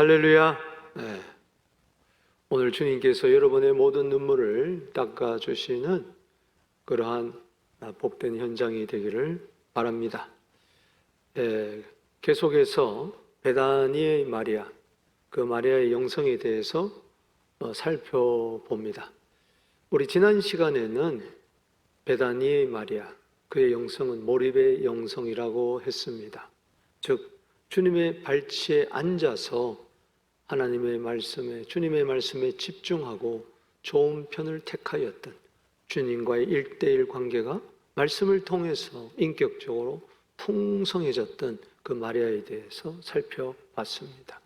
할렐루야. 네. 오늘 주님께서 여러분의 모든 눈물을 닦아주시는 그러한 복된 현장이 되기를 바랍니다. 계속해서 베다니의 마리아, 그 마리아의 영성에 대해서 살펴봅니다. 우리 지난 시간에는 베다니의 마리아, 그의 영성은 몰입의 영성이라고 했습니다. 즉 주님의 발치에 앉아서 하나님의 말씀에, 주님의 말씀에 집중하고 좋은 편을 택하였던 주님과의 1:1 관계가 말씀을 통해서 인격적으로 풍성해졌던 그 마리아에 대해서 살펴봤습니다.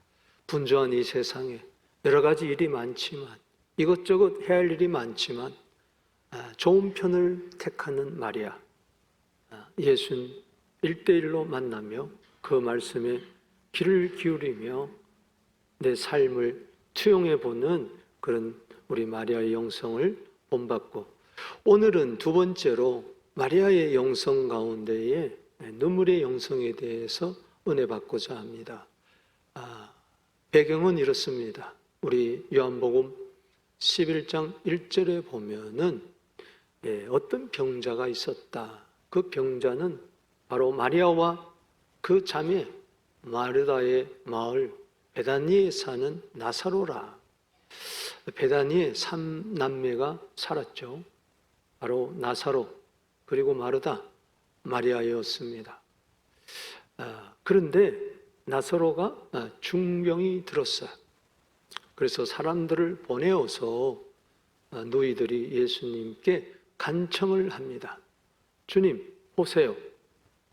분주한 이 세상에 여러 가지 일이 많지만, 이것저것 해야 할 일이 많지만 좋은 편을 택하는 마리아, 예수님 1:1로 만나며 그 말씀에 귀를 기울이며 내 삶을 투영해 보는 그런 우리 마리아의 영성을 본받고, 오늘은 두 번째로 마리아의 영성 가운데에 눈물의 영성에 대해서 은혜 받고자 합니다. 배경은 이렇습니다. 우리 요한복음 11장 1절에 보면은 어떤 병자가 있었다. 그 병자는 바로 마리아와 그 자매 마르다의 마을 베다니에 사는 나사로라. 베다니에 3남매가 살았죠. 바로 나사로, 그리고 마르다, 마리아였습니다. 그런데 나사로가 중병이 들었어요. 그래서 사람들을 보내어서 누이들이 예수님께 간청을 합니다. 주님 보세요,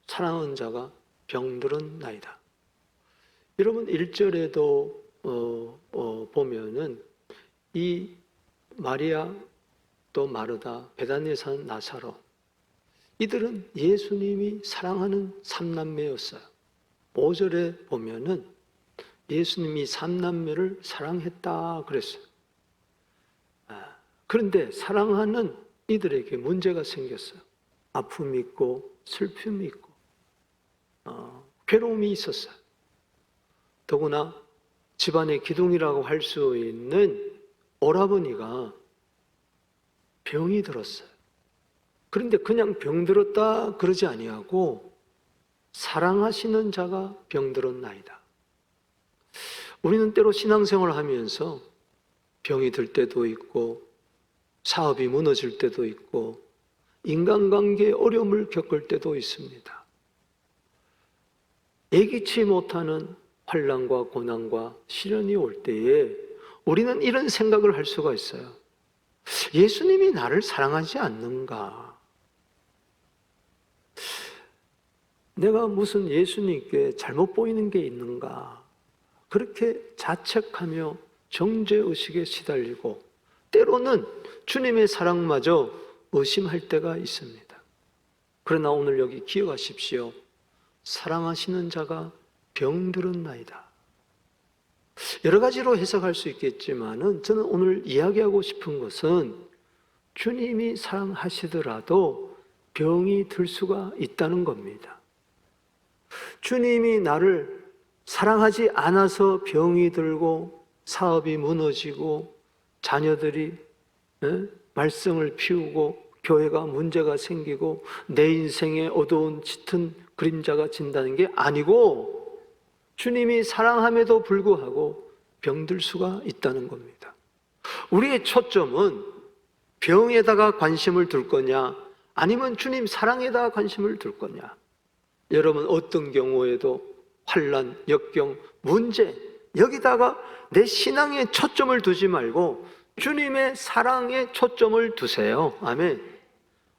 사랑하는 자가 병들었나이다. 여러분 1절에도 보면은 이 마리아 또 마르다, 베다니에 사는 나사로, 이들은 예수님이 사랑하는 3남매였어요. 5절에 보면은 예수님이 3남매를 사랑했다 그랬어요. 그런데 사랑하는 이들에게 문제가 생겼어요. 아픔이 있고 슬픔이 있고 괴로움이 있었어요. 더구나 집안의 기둥이라고 할 수 있는 오라버니가 병이 들었어요. 그런데 그냥 병들었다 그러지 아니하고 사랑하시는 자가 병들었나이다. 우리는 때로 신앙생활을 하면서 병이 들 때도 있고 사업이 무너질 때도 있고 인간관계에 어려움을 겪을 때도 있습니다. 예기치 못하는 환난과 고난과 시련이 올 때에 우리는 이런 생각을 할 수가 있어요. 예수님이 나를 사랑하지 않는가? 내가 무슨 예수님께 잘못 보이는 게 있는가? 그렇게 자책하며 정죄의식에 시달리고 때로는 주님의 사랑마저 의심할 때가 있습니다. 그러나 오늘 여기 기억하십시오. 사랑하시는 자가 병들었나이다. 여러 가지로 해석할 수 있겠지만은 저는 오늘 이야기하고 싶은 것은 주님이 사랑하시더라도 병이 들 수가 있다는 겁니다. 주님이 나를 사랑하지 않아서 병이 들고 사업이 무너지고 자녀들이 말썽을 피우고 교회가 문제가 생기고 내 인생에 어두운 짙은 그림자가 진다는 게 아니고, 주님이 사랑함에도 불구하고 병들 수가 있다는 겁니다. 우리의 초점은 병에다가 관심을 둘 거냐, 아니면 주님 사랑에다가 관심을 둘 거냐. 여러분 어떤 경우에도 환난, 역경, 문제, 여기다가 내 신앙에 초점을 두지 말고 주님의 사랑에 초점을 두세요. 아멘.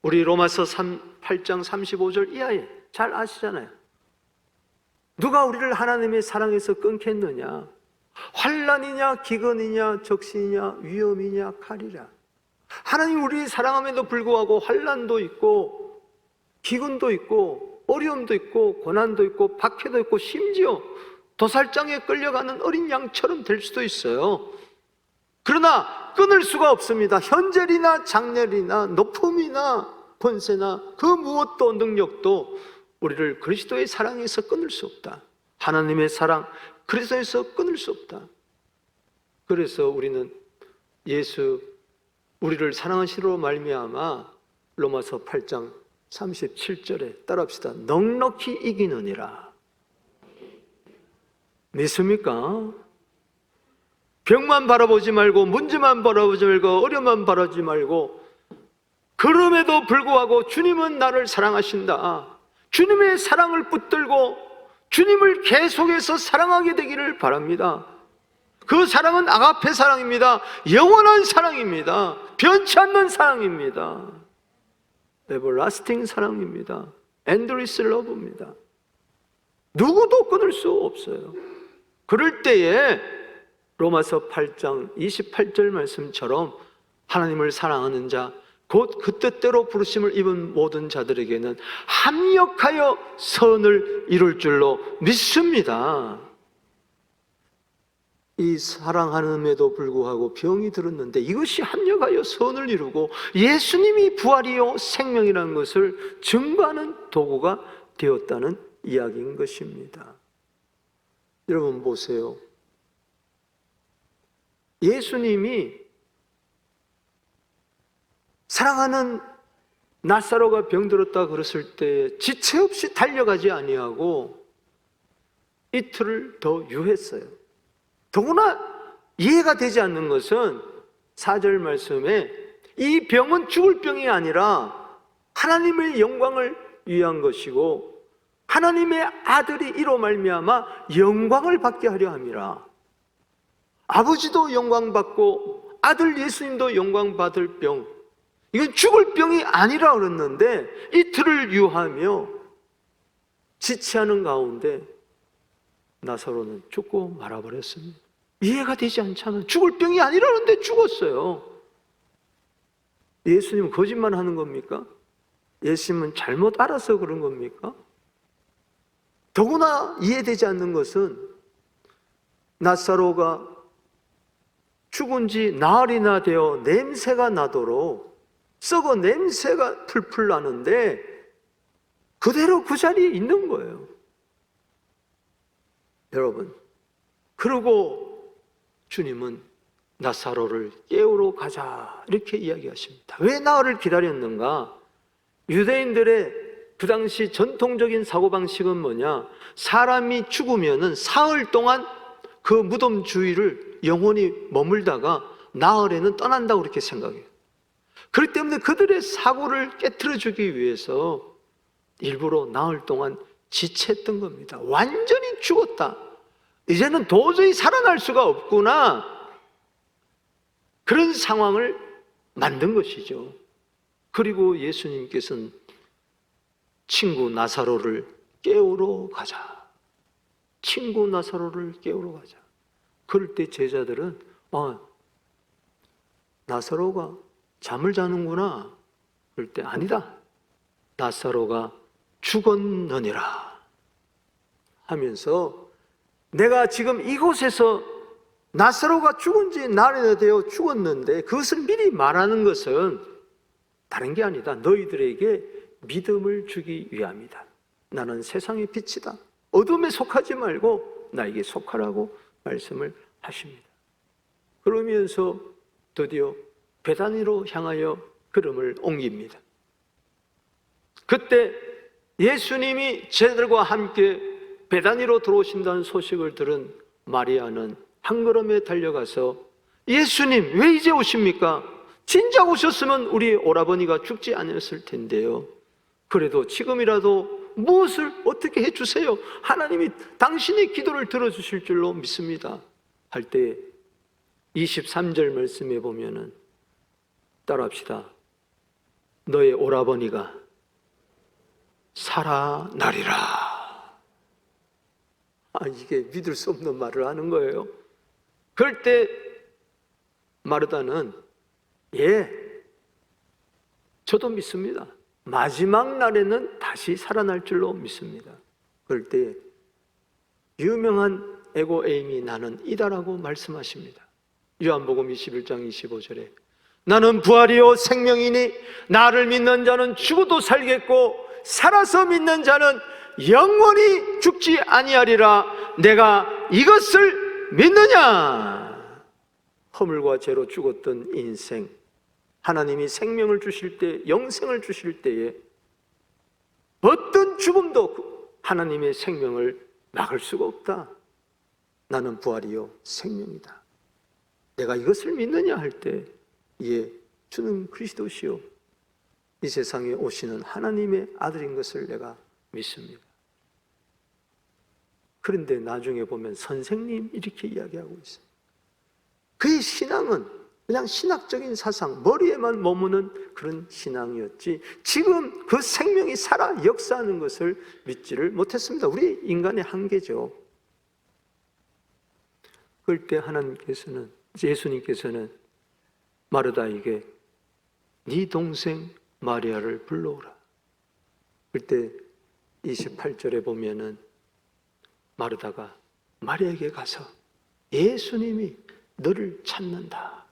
우리 로마서 8장 35절 이하에 잘 아시잖아요. 누가 우리를 하나님의 사랑에서 끊겠느냐? 환난이냐, 기근이냐, 적신이냐, 위험이냐, 칼이냐. 하나님 우리 사랑함에도 불구하고 환난도 있고 기근도 있고 어려움도 있고 고난도 있고 박해도 있고 심지어 도살장에 끌려가는 어린 양처럼 될 수도 있어요. 그러나 끊을 수가 없습니다. 현재이나 장렬이나 높음이나 권세나 그 무엇도 능력도 우리를 그리스도의 사랑에서 끊을 수 없다. 하나님의 사랑, 그리스도에서 끊을 수 없다. 그래서 우리는 예수 우리를 사랑하시로 말미암아 로마서 8장 37절에 따라합시다. 넉넉히 이기느니라. 믿습니까? 병만 바라보지 말고, 문제만 바라보지 말고, 어려움만 바라보지 말고, 그럼에도 불구하고 주님은 나를 사랑하신다. 주님의 사랑을 붙들고 주님을 계속해서 사랑하게 되기를 바랍니다. 그 사랑은 아가페 사랑입니다. 영원한 사랑입니다. 변치 않는 사랑입니다. 에버라스팅 사랑입니다. 엔드리스 러브입니다. 누구도 끊을 수 없어요. 그럴 때에 로마서 8장 28절 말씀처럼 하나님을 사랑하는 자, 곧 그 뜻대로 부르심을 입은 모든 자들에게는 합력하여 선을 이룰 줄로 믿습니다. 이 사랑하는데도 불구하고 병이 들었는데 이것이 합력하여 선을 이루고 예수님이 부활이요 생명이라는 것을 증거하는 도구가 되었다는 이야기인 것입니다. 여러분 보세요. 예수님이 사랑하는 나사로가 병들었다 그랬을 때 지체 없이 달려가지 아니하고 이틀을 더 유했어요. 더구나 이해가 되지 않는 것은 4절 말씀에 이 병은 죽을 병이 아니라 하나님의 영광을 위한 것이고 하나님의 아들이 이로 말미암아 영광을 받게 하려 함이라. 아버지도 영광받고 아들 예수님도 영광받을 병, 이건 죽을 병이 아니라 그랬는데 이틀을 유하며 지체하는 가운데 나사로는 죽고 말아버렸습니다. 이해가 되지 않잖아요. 죽을 병이 아니라는데 죽었어요. 예수님은 거짓말하는 겁니까? 예수님은 잘못 알아서 그런 겁니까? 더구나 이해되지 않는 것은 나사로가 죽은 지 나흘이나 되어 냄새가 나도록 썩어 냄새가 풀풀 나는데 그대로 그 자리에 있는 거예요. 여러분, 그러고 주님은 나사로를 깨우러 가자 이렇게 이야기하십니다. 왜 나흘을 기다렸는가? 유대인들의 그 당시 전통적인 사고방식은 뭐냐? 사람이 죽으면은 사흘 동안 그 무덤 주위를 영혼이 머물다가 나흘에는 떠난다고 그렇게 생각해요. 그렇기 때문에 그들의 사고를 깨트려주기 위해서 일부러 나흘 동안 지체했던 겁니다. 완전히 죽었다. 이제는 도저히 살아날 수가 없구나. 그런 상황을 만든 것이죠. 그리고 예수님께서는 친구 나사로를 깨우러 가자. 친구 나사로를 깨우러 가자. 그럴 때 제자들은 나사로가 잠을 자는구나. 그럴 때 아니다. 나사로가 죽었느니라 하면서 내가 지금 이곳에서 나사로가 죽은 지 나흘이나 되어 죽었는데 그것을 미리 말하는 것은 다른 게 아니다. 너희들에게 믿음을 주기 위함이다. 나는 세상의 빛이다. 어둠에 속하지 말고 나에게 속하라고 말씀을 하십니다. 그러면서 드디어 베다니로 향하여 걸음을 옮깁니다. 그때 예수님이 제자들과 함께 베다니로 들어오신다는 소식을 들은 마리아는 한 걸음에 달려가서 예수님 왜 이제 오십니까? 진작 오셨으면 우리 오라버니가 죽지 않았을 텐데요. 그래도 지금이라도 무엇을 어떻게 해주세요. 하나님이 당신의 기도를 들어주실 줄로 믿습니다. 할 때 23절 말씀에 보면은 따라합시다. 너의 오라버니가 살아나리라. 이게 믿을 수 없는 말을 하는 거예요. 그럴 때 마르다는 저도 믿습니다. 마지막 날에는 다시 살아날 줄로 믿습니다. 그럴 때 유명한 에고에임이 나는 이다라고 말씀하십니다. 요한복음 21장 25절에 나는 부활이요 생명이니 나를 믿는 자는 죽어도 살겠고 살아서 믿는 자는 영원히 죽지 아니하리라. 내가 이것을 믿느냐? 허물과 죄로 죽었던 인생, 하나님이 생명을 주실 때, 영생을 주실 때에 어떤 죽음도 하나님의 생명을 막을 수가 없다. 나는 부활이요 생명이다. 내가 이것을 믿느냐 할 때, 예, 주는 그리스도시요 이 세상에 오시는 하나님의 아들인 것을 내가 믿습니다. 그런데 나중에 보면 선생님 이렇게 이야기하고 있어요. 그의 신앙은 그냥 신학적인 사상, 머리에만 머무는 그런 신앙이었지, 지금 그 생명이 살아 역사하는 것을 믿지를 못했습니다. 우리 인간의 한계죠. 그럴 때 하나님께서는, 예수님께서는 마르다에게 네 동생 마리아를 불러오라. 그때 28절에 보면은 마르다가 마리아에게 가서 예수님이 너를 찾는다.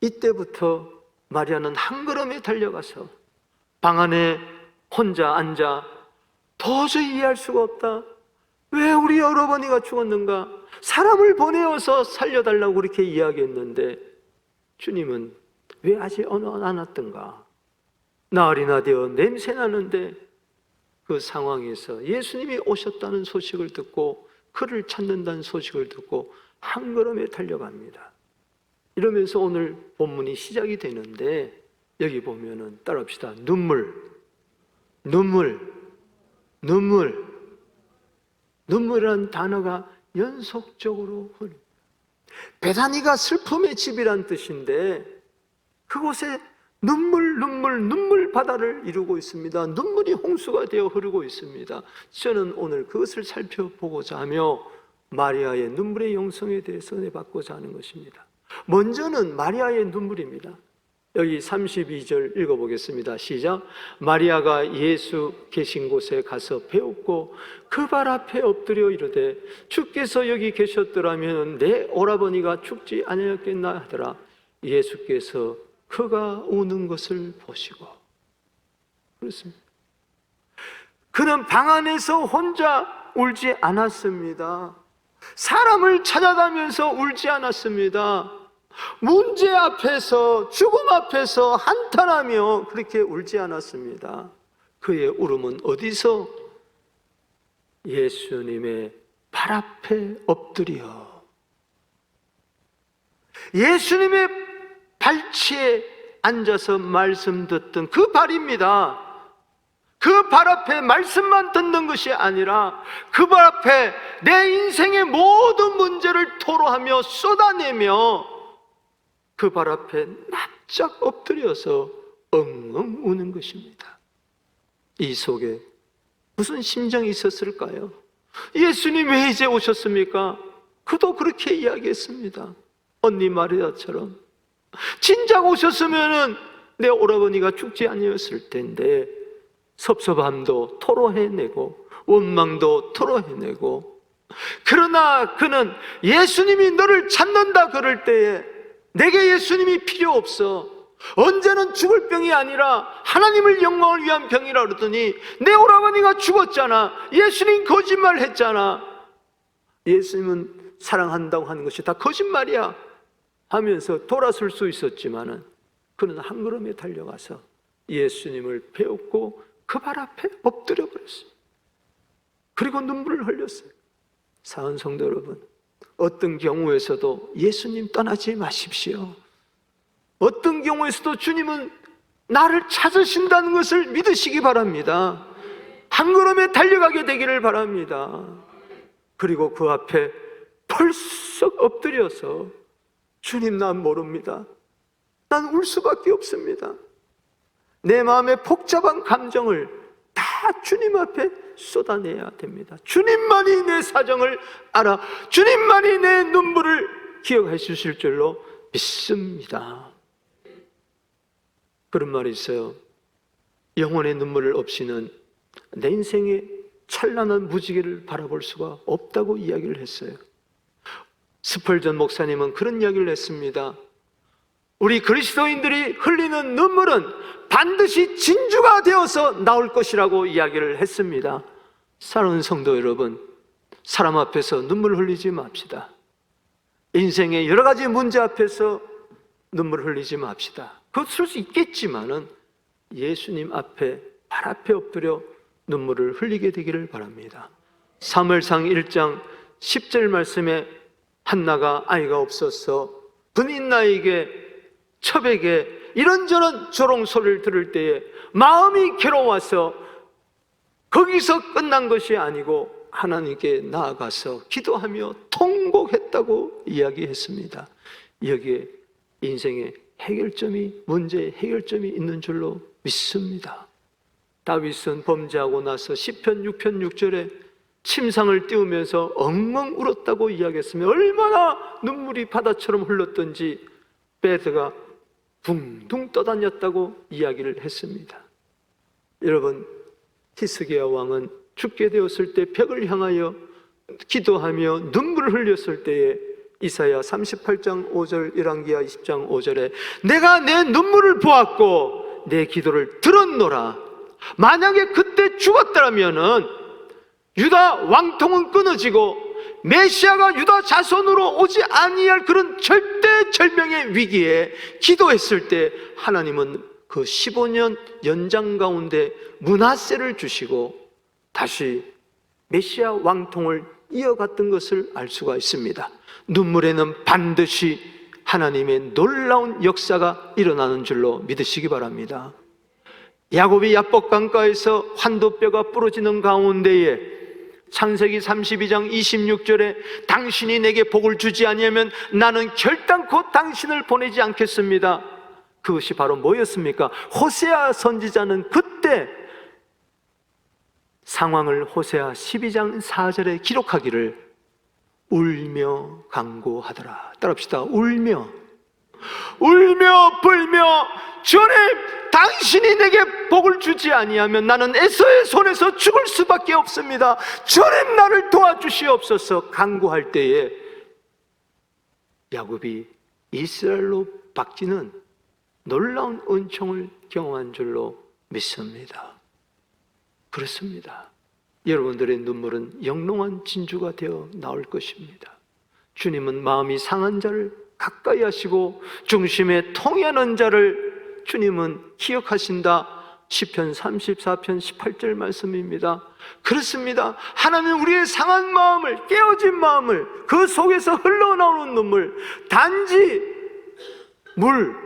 이때부터 마리아는 한 걸음에 달려가서 방 안에 혼자 앉아 도저히 이해할 수가 없다. 왜 우리 어머니가 죽었는가? 사람을 보내어서 살려달라고 그렇게 이야기했는데 주님은 왜 아직 안 왔던가? 나흘이나 되어 냄새 나는데 그 상황에서 예수님이 오셨다는 소식을 듣고 그를 찾는다는 소식을 듣고 한 걸음에 달려갑니다. 이러면서 오늘 본문이 시작이 되는데 여기 보면은 따라합시다. 눈물이라는 단어가 연속적으로 흐릅니다. 베다니가 슬픔의 집이란 뜻인데 그곳에 눈물 바다를 이루고 있습니다. 눈물이 홍수가 되어 흐르고 있습니다. 저는 오늘 그것을 살펴보고자 하며 마리아의 눈물의 영성에 대해서 은혜받고자 하는 것입니다. 먼저는 마리아의 눈물입니다. 여기 32절 읽어보겠습니다. 시작. 마리아가 예수 계신 곳에 가서 배웠고 그 발 앞에 엎드려 이르되 주께서 여기 계셨더라면 내 오라버니가 죽지 아니었겠나 하더라. 예수께서 그가 우는 것을 보시고, 그렇습니다. 그는 방 안에서 혼자 울지 않았습니다. 사람을 찾아다니면서 울지 않았습니다. 문제 앞에서, 죽음 앞에서 한탄하며 그렇게 울지 않았습니다. 그의 울음은 어디서? 예수님의 발 앞에 엎드려 예수님의 발치에 앉아서 말씀 듣던 그 발입니다. 그 발 앞에 말씀만 듣는 것이 아니라 그 발 앞에 내 인생의 모든 문제를 토로하며 쏟아내며 그 발 앞에 납작 엎드려서 엉엉 우는 것입니다. 이 속에 무슨 심정이 있었을까요? 예수님 왜 이제 오셨습니까? 그도 그렇게 이야기했습니다. 언니 마리아처럼 진작 오셨으면은 내 오라버니가 죽지 아니었을 텐데. 섭섭함도 토로해내고 원망도 토로해내고, 그러나 그는 예수님이 너를 찾는다 그럴 때에 내게 예수님이 필요 없어, 언제는 죽을 병이 아니라 하나님을 영광을 위한 병이라 그러더니 내 오라버니가 죽었잖아, 예수님 거짓말했잖아, 예수님은 사랑한다고 하는 것이 다 거짓말이야 하면서 돌아설 수 있었지만은 그는 한 걸음에 달려가서 예수님을 배웠고 그 발 앞에 엎드려 버렸어요. 그리고 눈물을 흘렸어요. 사랑하는 성도 여러분, 어떤 경우에서도 예수님 떠나지 마십시오. 어떤 경우에서도 주님은 나를 찾으신다는 것을 믿으시기 바랍니다. 한 걸음에 달려가게 되기를 바랍니다. 그리고 그 앞에 펄썩 엎드려서 주님, 난 모릅니다. 난 울 수밖에 없습니다. 내 마음의 복잡한 감정을 다 주님 앞에 쏟아내야 됩니다. 주님만이 내 사정을 알아 주님만이 내 눈물을 기억해 주실 줄로 믿습니다. 그런 말이 있어요. 영혼의 눈물 없이는 내 인생의 찬란한 무지개를 바라볼 수가 없다고 이야기를 했어요. 스펄전 목사님은 그런 이야기를 했습니다. 우리 그리스도인들이 흘리는 눈물은 반드시 진주가 되어서 나올 것이라고 이야기를 했습니다. 사랑하는 성도 여러분, 사람 앞에서 눈물 흘리지 맙시다. 인생의 여러 가지 문제 앞에서 눈물 흘리지 맙시다. 그럴 수 있겠지만은 예수님 앞에, 발 앞에 엎드려 눈물을 흘리게 되기를 바랍니다. 사무엘상 1장 10절 말씀에 한나가 아이가 없어서 분인나에게, 첩에게 이런저런 조롱 소리를 들을 때에 마음이 괴로워서 거기서 끝난 것이 아니고 하나님께 나아가서 기도하며 통곡했다고 이야기했습니다. 여기에 인생의 해결점이, 문제의 해결점이 있는 줄로 믿습니다. 다윗은 범죄하고 나서 시편 6편 6절에 침상을 띄우면서 엉엉 울었다고 이야기했으며 얼마나 눈물이 바다처럼 흘렀던지 베드가 붕둥 떠다녔다고 이야기를 했습니다. 여러분, 히스기야 왕은 죽게 되었을 때 벽을 향하여 기도하며 눈물을 흘렸을 때에 이사야 38장 5절, 열왕기하 20장 5절에 내가 내 눈물을 보았고 내 기도를 들었노라. 만약에 그때 죽었더라면은 유다 왕통은 끊어지고 메시아가 유다 자손으로 오지 아니할 그런 절대절명의 위기에 기도했을 때 하나님은 그 15년 연장 가운데 므낫세를 주시고 다시 메시아 왕통을 이어갔던 것을 알 수가 있습니다. 눈물에는 반드시 하나님의 놀라운 역사가 일어나는 줄로 믿으시기 바랍니다. 야곱이 야복 강가에서 환도뼈가 부러지는 가운데에 창세기 32장 26절에 당신이 내게 복을 주지 아니하면 나는 결단코 당신을 보내지 않겠습니다. 그것이 바로 뭐였습니까? 호세아 선지자는 그때 상황을 호세아 12장 4절에 기록하기를 울며 간구하더라. 따라합시다. 울며 불며 주님, 당신이 내게 복을 주지 아니하면 나는 에서의 손에서 죽을 수밖에 없습니다. 주님, 나를 도와주시옵소서 간구할 때에 야곱이 이스라엘로 바뀌는 놀라운 은총을 경험한 줄로 믿습니다. 그렇습니다. 여러분들의 눈물은 영롱한 진주가 되어 나올 것입니다. 주님은 마음이 상한 자를 가까이 하시고 중심에 통하는 자를 주님은 기억하신다. 시편 34편 18절 말씀입니다. 그렇습니다. 하나님은 우리의 상한 마음을, 깨어진 마음을, 그 속에서 흘러나오는 눈물, 단지 물,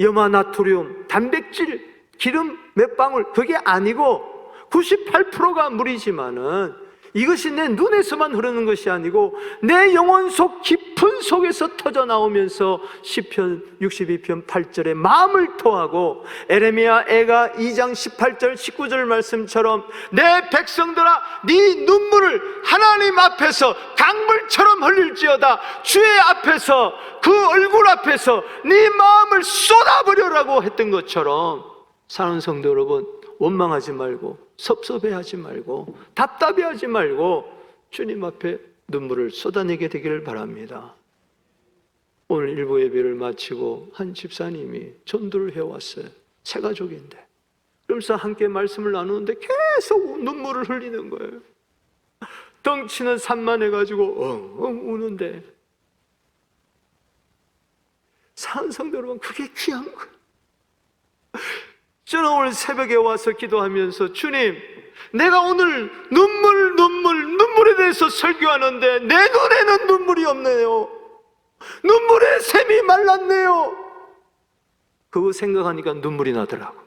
염화나트륨, 단백질, 기름 몇 방울, 그게 아니고 98%가 물이지만은 이것이 내 눈에서만 흐르는 것이 아니고 내 영혼 속 깊은 속에서 터져 나오면서 시편 62편 8절에 마음을 토하고 에레미야 애가 2장 18절 19절 말씀처럼 내 백성들아 네 눈물을 하나님 앞에서 강물처럼 흘릴지어다. 주의 앞에서, 그 얼굴 앞에서 네 마음을 쏟아버려라고 했던 것처럼 사랑하는 성도 여러분, 원망하지 말고 섭섭해하지 말고 답답해하지 말고 주님 앞에 눈물을 쏟아내게 되기를 바랍니다. 오늘 일부 예배를 마치고 한 집사님이 전도를 해왔어요. 새 가족인데. 그러면서 함께 말씀을 나누는데 계속 눈물을 흘리는 거예요. 덩치는 산만해가지고 엉엉 우는데 사는 성도 여러분, 그게 귀한 거예요. 저는 오늘 새벽에 와서 기도하면서 주님, 내가 오늘 눈물에 대해서 설교하는데 내 눈에는 눈물이 없네요. 눈물의 샘이 말랐네요. 그거 생각하니까 눈물이 나더라고.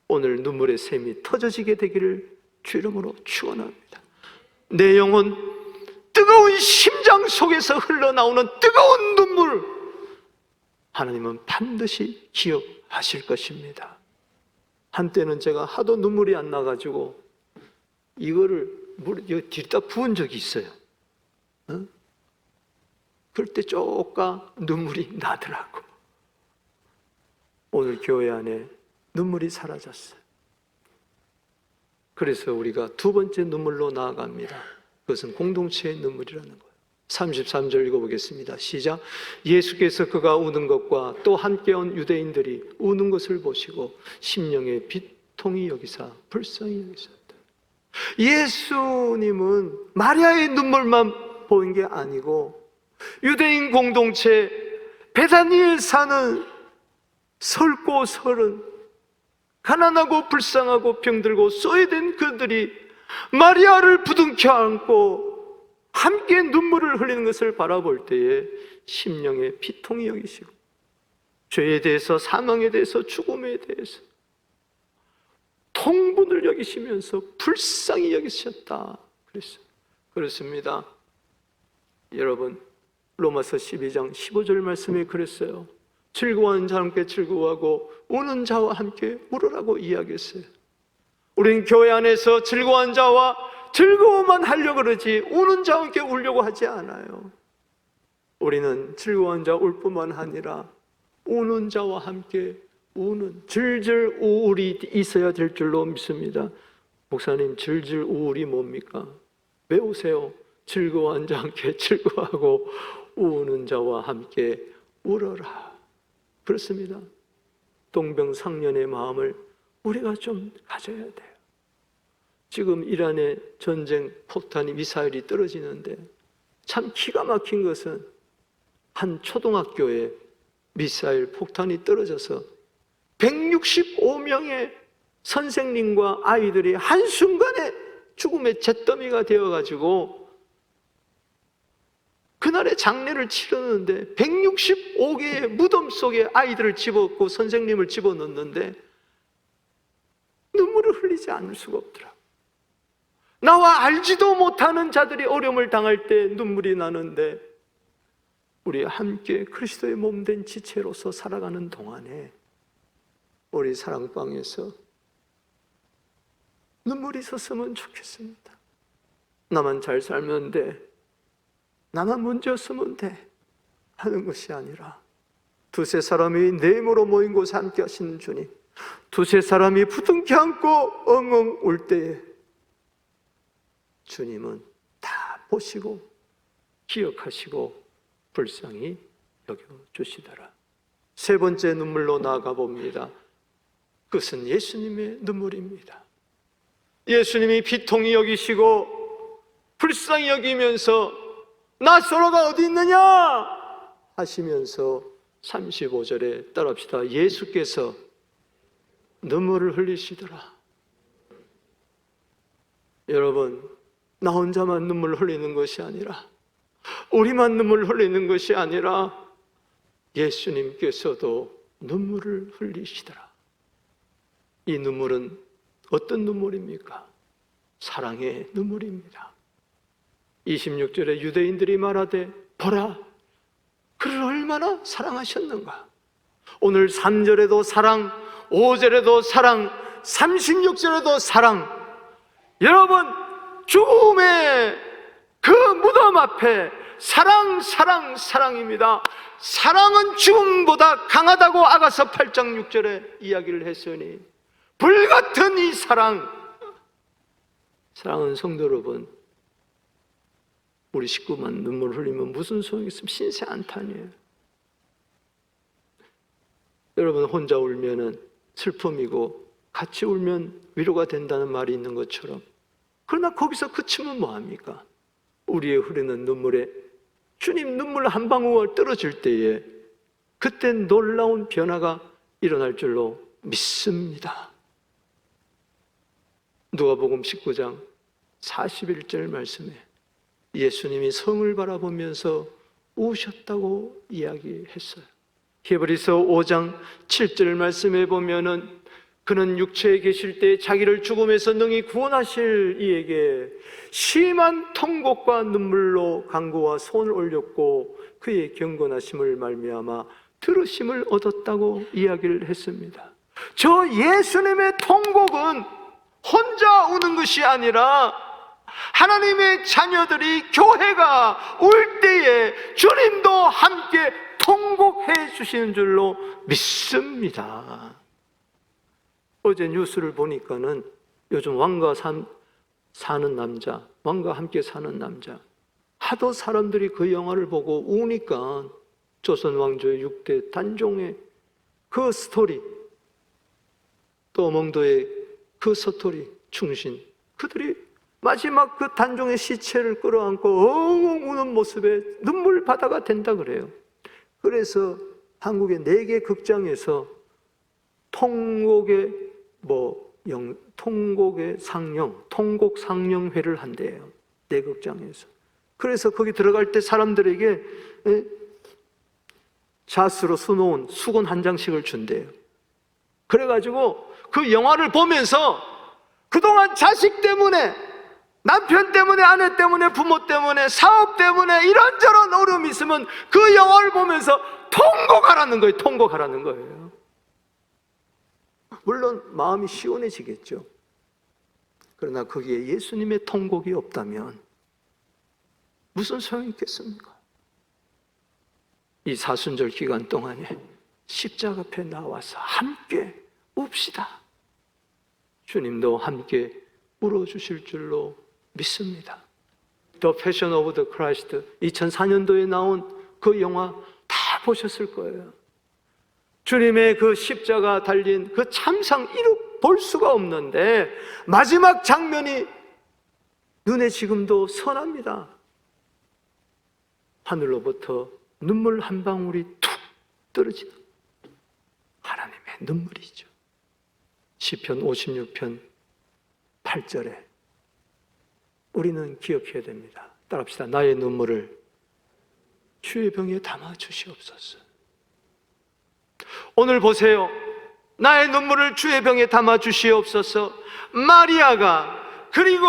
오늘 눈물의 샘이 터져지게 되기를 주 이름으로 축원합니다. 내 영혼, 뜨거운 심장 속에서 흘러나오는 뜨거운 눈물, 하나님은 반드시 기억하실 것입니다. 한때는 제가 하도 눈물이 안 나가지고 이거를 여기 뒤에다 부은 적이 있어요. 그럴 때 쪼까 눈물이 나더라고. 오늘 교회 안에 눈물이 사라졌어요. 그래서 우리가 두 번째 눈물로 나아갑니다. 그것은 공동체의 눈물이라는 거예요. 33절 읽어보겠습니다. 시작. 예수께서 그가 우는 것과 또 함께 온 유대인들이 우는 것을 보시고 심령의 비통이 여기사 불쌍히 여기셨다. 예수님은 마리아의 눈물만 보인 게 아니고 유대인 공동체 베다니에 사는 설고 설은 가난하고 불쌍하고 병들고 소외된 그들이 마리아를 부둥켜 안고 함께 눈물을 흘리는 것을 바라볼 때에 심령에 비통히 여기시고 죄에 대해서, 사망에 대해서, 죽음에 대해서 통분을 여기시면서 불쌍히 여기셨다 그랬어요. 그렇습니다. 여러분, 로마서 12장 15절 말씀에 그랬어요. 즐거워하는 자와 함께 즐거워하고 우는 자와 함께 울으라고 이야기했어요. 우리는 교회 안에서 즐거워하는 자와 즐거워만 하려고 그러지 우는 자와 함께 울려고 하지 않아요. 우리는 즐거워하는 자 울 뿐만 아니라 우는 자와 함께 우는 질질 우울이 있어야 될 줄로 믿습니다. 목사님, 질질 우울이 뭡니까? 외우세요. 즐거워하는 자와 함께 즐거워하고 우는 자와 함께 울어라. 그렇습니다. 동병상련의 마음을 우리가 좀 가져야 돼요. 지금 이란의 전쟁 폭탄이 미사일이 떨어지는데 참 기가 막힌 것은 한 초등학교에 미사일 폭탄이 떨어져서 165명의 선생님과 아이들이 한순간에 죽음의 잿더미가 되어가지고 그날의 장례를 치르는데 165개의 무덤 속에 아이들을 집어넣고 선생님을 집어넣는데 눈물을 흘리지 않을 수가 없더라. 나와 알지도 못하는 자들이 어려움을 당할 때 눈물이 나는데 우리 함께 그리스도의 몸된 지체로서 살아가는 동안에 우리 사랑방에서 눈물이 있었으면 좋겠습니다. 나만 잘 살면 돼, 나만 문제였으면 돼 하는 것이 아니라 두세 사람이 내 힘으로 모인 곳에 함께 하시는 주님, 두세 사람이 부둥켜 안고 엉엉 울 때에 주님은 다 보시고 기억하시고 불쌍히 여겨주시더라. 세 번째 눈물로 나아가 봅니다. 그것은 예수님의 눈물입니다. 예수님이 비통히 여기시고 불쌍히 여기면서 나사로가 어디 있느냐 하시면서 35절에 따라합시다. 예수께서 눈물을 흘리시더라. 여러분, 나 혼자만 눈물 흘리는 것이 아니라, 우리만 눈물 흘리는 것이 아니라 예수님께서도 눈물을 흘리시더라. 이 눈물은 어떤 눈물입니까? 사랑의 눈물입니다. 26절에 유대인들이 말하되 보라, 그를 얼마나 사랑하셨는가. 오늘 3절에도 사랑, 5절에도 사랑, 36절에도 사랑. 여러분, 죽음의 그 무덤 앞에 사랑, 사랑, 사랑입니다. 사랑은 죽음보다 강하다고 아가서 8장 6절에 이야기를 했으니 불같은 이 사랑, 사랑은 성도 여러분, 우리 식구만 눈물 흘리면 무슨 소용이 있으면 신세 한탄이에요. 여러분, 혼자 울면은 슬픔이고 같이 울면 위로가 된다는 말이 있는 것처럼, 그러나 거기서 그치면 뭐합니까? 우리의 흐르는 눈물에 주님 눈물 한 방울 떨어질 때에 그때 놀라운 변화가 일어날 줄로 믿습니다. 누가복음 19장 41절 말씀에 예수님이 성을 바라보면서 우셨다고 이야기했어요. 히브리서 5장 7절 말씀에 보면은 그는 육체에 계실 때 자기를 죽음에서 능히 구원하실 이에게 심한 통곡과 눈물로 간구와 손을 올렸고 그의 경건하심을 말미암아 들으심을 얻었다고 이야기를 했습니다. 저 예수님의 통곡은 혼자 우는 것이 아니라 하나님의 자녀들이, 교회가 울 때에 주님도 함께 통곡해 주시는 줄로 믿습니다. 어제 뉴스를 보니까는 요즘 왕과 사는 남자, 왕과 함께 사는 남자, 하도 사람들이 그 영화를 보고 우니까 조선 왕조의 6대 단종의 그 스토리, 또 몽도의 그 스토리, 충신, 그들이 마지막 그 단종의 시체를 끌어안고 엉엉 우는 모습에 눈물 바다가 된다 그래요. 그래서 한국의 4개 극장에서 통곡 상영회를 한대요. 4극장에서. 그래서 거기 들어갈 때 사람들에게 잣으로 수놓은 수건 한 장씩을 준대요. 그래가지고 그 영화를 보면서 그동안 자식 때문에, 남편 때문에, 아내 때문에, 부모 때문에, 사업 때문에 이런저런 어려움이 있으면 그 영화를 보면서 통곡하라는 거예요. 통곡하라는 거예요. 물론 마음이 시원해지겠죠. 그러나 거기에 예수님의 통곡이 없다면 무슨 소용이 있겠습니까? 이 사순절 기간 동안에 십자가 앞에 나와서 함께 웁시다. 주님도 함께 울어주실 줄로 믿습니다. The Passion of the Christ 2004년도에 나온 그 영화 다 보셨을 거예요. 주님의 그 십자가 달린 그 참상 볼 수가 없는데 마지막 장면이 눈에 지금도 선합니다. 하늘로부터 눈물 한 방울이 툭 떨어지는 하나님의 눈물이죠. 시편 56편 8절에 우리는 기억해야 됩니다. 따라합시다. 나의 눈물을 주의 병에 담아 주시옵소서. 오늘 보세요. 나의 눈물을 주의 병에 담아 주시옵소서. 마리아가 그리고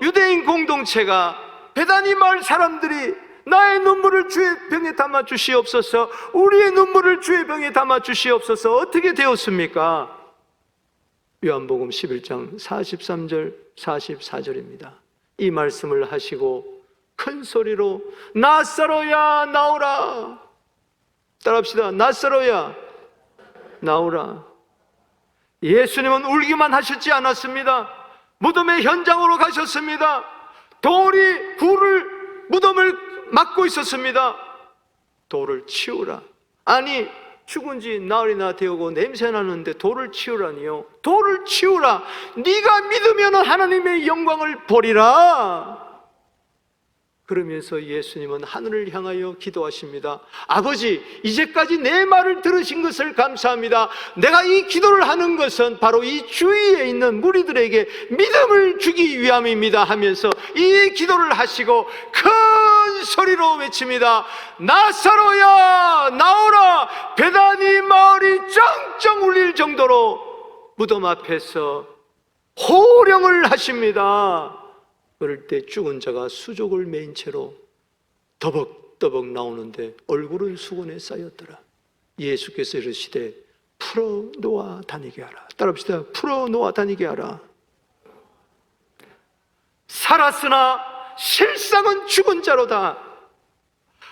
유대인 공동체가 베다니 마을 사람들이 나의 눈물을 주의 병에 담아 주시옵소서, 우리의 눈물을 주의 병에 담아 주시옵소서. 어떻게 되었습니까? 요한복음 11장 43절 44절입니다. 이 말씀을 하시고 큰 소리로 나사로야 나오라. 따라합시다. 나사로야 나오라. 예수님은 울기만 하셨지 않았습니다. 무덤의 현장으로 가셨습니다. 돌이 무덤을 막고 있었습니다. 돌을 치우라. 아니, 죽은 지 나흘이나 되고 냄새 나는데 돌을 치우라니요. 돌을 치우라. 네가 믿으면 하나님의 영광을 보리라. 그러면서 예수님은 하늘을 향하여 기도하십니다. 아버지, 이제까지 내 말을 들으신 것을 감사합니다. 내가 이 기도를 하는 것은 바로 이 주위에 있는 무리들에게 믿음을 주기 위함입니다 하면서 이 기도를 하시고 큰 소리로 외칩니다. 나사로야 나오라. 베다니 마을이 쩡쩡 울릴 정도로 무덤 앞에서 호령을 하십니다. 그럴 때 죽은 자가 수족을 메인 채로 더벅더벅 나오는데 얼굴은 수건에 쌓였더라. 예수께서 이르시되 풀어놓아 다니게 하라. 따라합시다. 풀어놓아 다니게 하라. 살았으나 실상은 죽은 자로다.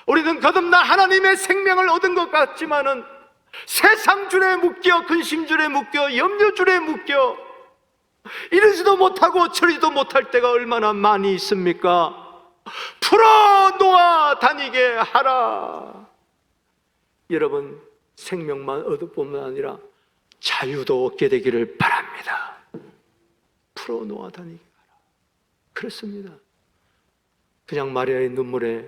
우리는 거듭나 하나님의 생명을 얻은 것 같지만은 세상줄에 묶여, 근심줄에 묶여, 염려줄에 묶여 이러지도 못하고 저리도 못할 때가 얼마나 많이 있습니까? 풀어놓아 다니게 하라. 여러분, 생명만 얻을 뿐만 아니라 자유도 얻게 되기를 바랍니다. 풀어놓아 다니게 하라. 그렇습니다. 그냥 마리아의 눈물에,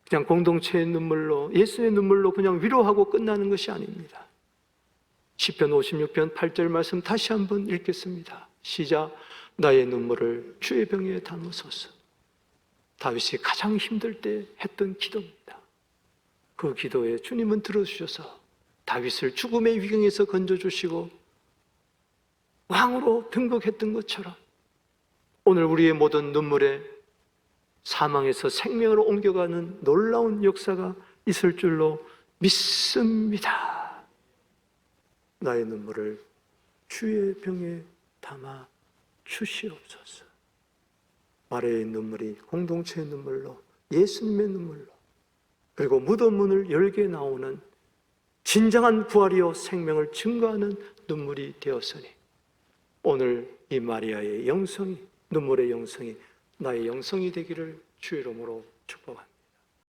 그냥 공동체의 눈물로, 예수의 눈물로 그냥 위로하고 끝나는 것이 아닙니다. 시편 56편 8절 말씀 다시 한번 읽겠습니다. 시작. 나의 눈물을 주의 병에 담으소서. 다윗이 가장 힘들 때 했던 기도입니다. 그 기도에 주님은 들어주셔서 다윗을 죽음의 위경에서 건져주시고 왕으로 등극했던 것처럼 오늘 우리의 모든 눈물에 사망에서 생명으로 옮겨가는 놀라운 역사가 있을 줄로 믿습니다. 나의 눈물을 주의 병에 담아 주시옵소서. 마리아의 눈물이 공동체의 눈물로, 예수님의 눈물로, 그리고 무덤 문을 열게 나오는 진정한 부활이요 생명을 증거하는 눈물이 되었으니 오늘 이 마리아의 영성이, 눈물의 영성이 나의 영성이 되기를 주의 이름으로 축복합니다.